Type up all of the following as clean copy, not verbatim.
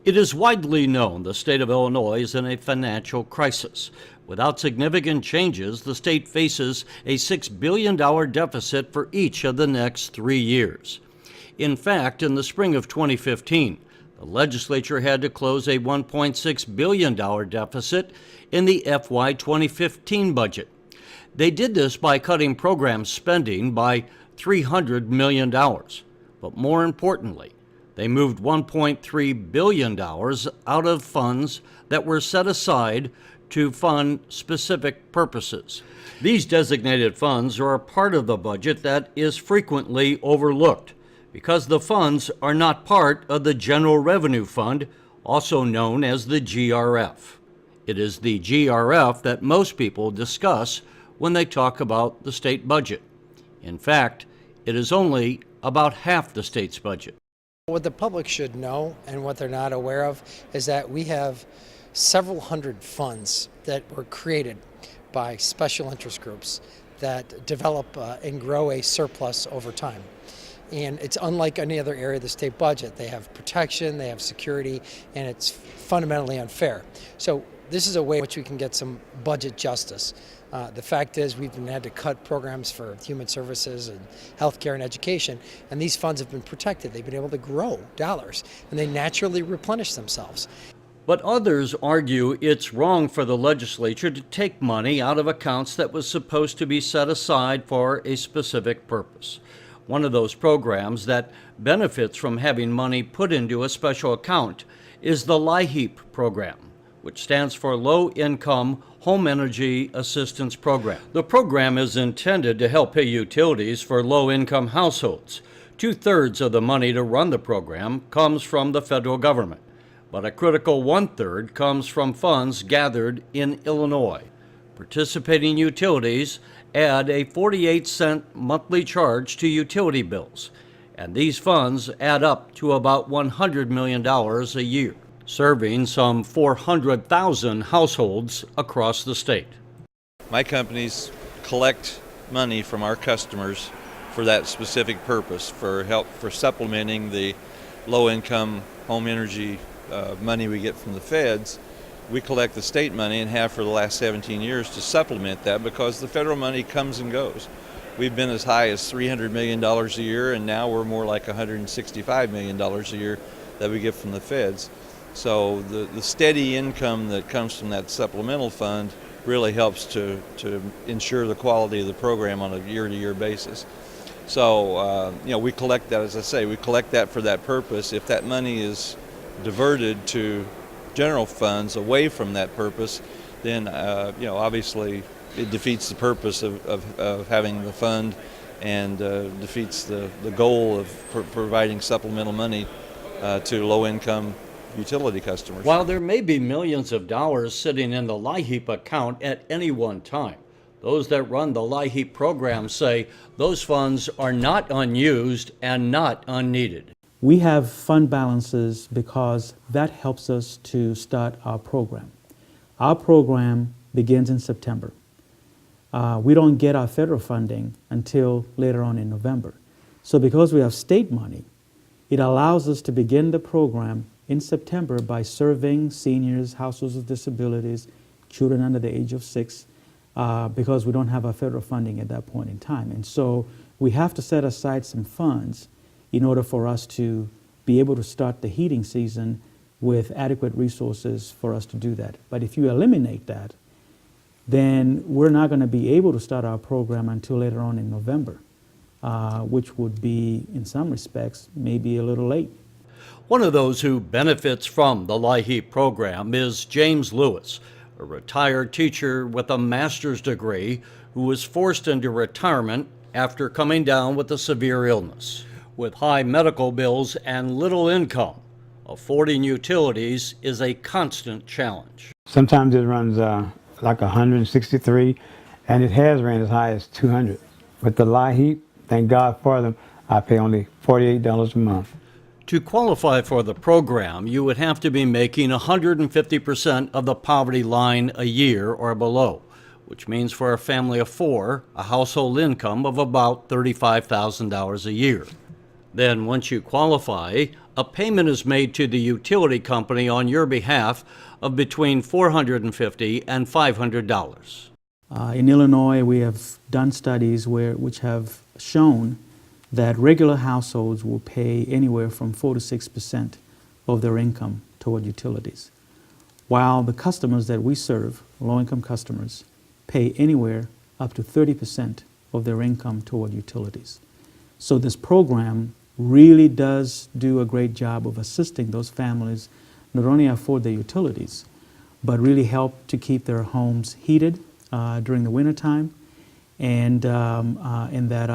It is widely known the state of Illinois is in a financial crisis. Without significant changes, the state faces a $6 billion deficit for each of the next 3 years. In fact, in the spring of 2015, the legislature had to close a $1.6 billion deficit in the FY 2015 budget. They did this by cutting program spending by $300 million. But more importantly, they moved $1.3 billion out of funds that were set aside to fund specific purposes. These designated funds are a part of the budget that is frequently overlooked because the funds are not part of the General Revenue Fund, also known as the GRF. It is the GRF that most people discuss when they talk about the state budget. In fact, it is only about half the state's budget. What the public should know and what they're not aware of is that we have several hundred funds that were created by special interest groups that develop and grow a surplus over time. And it's unlike any other area of the state budget. They have protection, they have security, and it's fundamentally unfair. So this is a way in which we can get some budget justice. The fact is we've had to cut programs for human services and healthcare and education, and these funds have been protected. They've been able to grow dollars, and they naturally replenish themselves. But others argue it's wrong for the legislature to take money out of accounts that was supposed to be set aside for a specific purpose. One of those programs that benefits from having money put into a special account is the LIHEAP program, which stands for Low Income Home Energy Assistance Program. The program is intended to help pay utilities for low-income households. 2/3 of the money to run the program comes from the federal government, but a critical 1/3 comes from funds gathered in Illinois. Participating utilities add a 48-cent monthly charge to utility bills, and these funds add up to about $100 million a year, serving some 400,000 households across the state. My companies collect money from our customers for that specific purpose, for supplementing the low-income home energy money we get from the feds. We collect the state money and have for the last 17 years to supplement that because the federal money comes and goes. We've been as high as $300 million a year, and now we're more like $165 million a year that we get from the feds. So the steady income that comes from that supplemental fund really helps to ensure the quality of the program on a year-to-year basis. So we collect that, as I say, we collect that for that purpose. If that money is diverted to general funds away from that purpose, then obviously it defeats the purpose of having the fund and defeats the goal of providing supplemental money to low-income utility customers. While there may be millions of dollars sitting in the LIHEAP account at any one time, those that run the LIHEAP program say those funds are not unused and not unneeded. We have fund balances because that helps us to start our program. Our program begins in September. We don't get our federal funding until later on in November. So because we have state money, it allows us to begin the program in September by serving seniors, households with disabilities, children under the age of 6, because we don't have our federal funding at that point in time. And so we have to set aside some funds in order for us to be able to start the heating season with adequate resources for us to do that. But if you eliminate that, then we're not going to be able to start our program until later on in November, which would be, in some respects, maybe a little late. One of those who benefits from the LIHEAP program is James Lewis, a retired teacher with a master's degree who was forced into retirement after coming down with a severe illness. With high medical bills and little income, affording utilities is a constant challenge. Sometimes it runs like 163, and it has ran as high as 200. With the LIHEAP, thank God for them, I pay only $48 a month. To qualify for the program, you would have to be making 150% of the poverty line a year or below, which means for a family of 4, a household income of about $35,000 a year. Then once you qualify, a payment is made to the utility company on your behalf of between $450 and $500. In Illinois, we have done studies which have shown that regular households will pay anywhere from 4 to 6% of their income toward utilities, while the customers that we serve, low-income customers, pay anywhere up to 30% of their income toward utilities. So this program really does do a great job of assisting those families not only afford their utilities, but really help to keep their homes heated during the wintertime, and that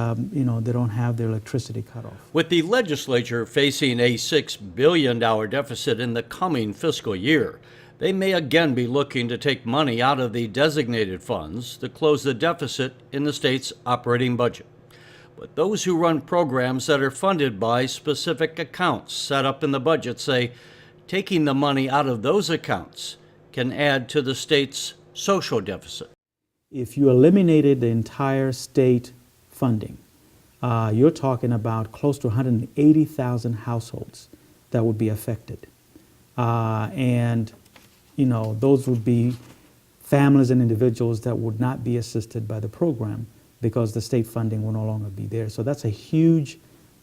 they don't have their electricity cut off. With the legislature facing a $6 billion deficit in the coming fiscal year, they may again be looking to take money out of the designated funds to close the deficit in the state's operating budget. But those who run programs that are funded by specific accounts set up in the budget say taking the money out of those accounts can add to the state's social deficit. If you eliminated the entire state funding, you're talking about close to 180,000 households that would be affected. And those would be families and individuals that would not be assisted by the program because the state funding will no longer be there. So that's a huge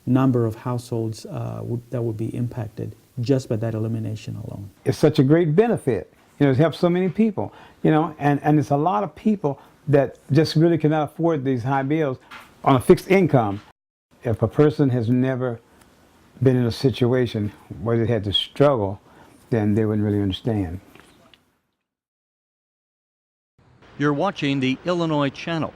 number of households that would be impacted just by that elimination alone. It's such a great benefit. It helps so many people, and it's a lot of people that just really cannot afford these high bills on a fixed income. If a person has never been in a situation where they had to struggle, then they wouldn't really understand. You're watching the Illinois Channel.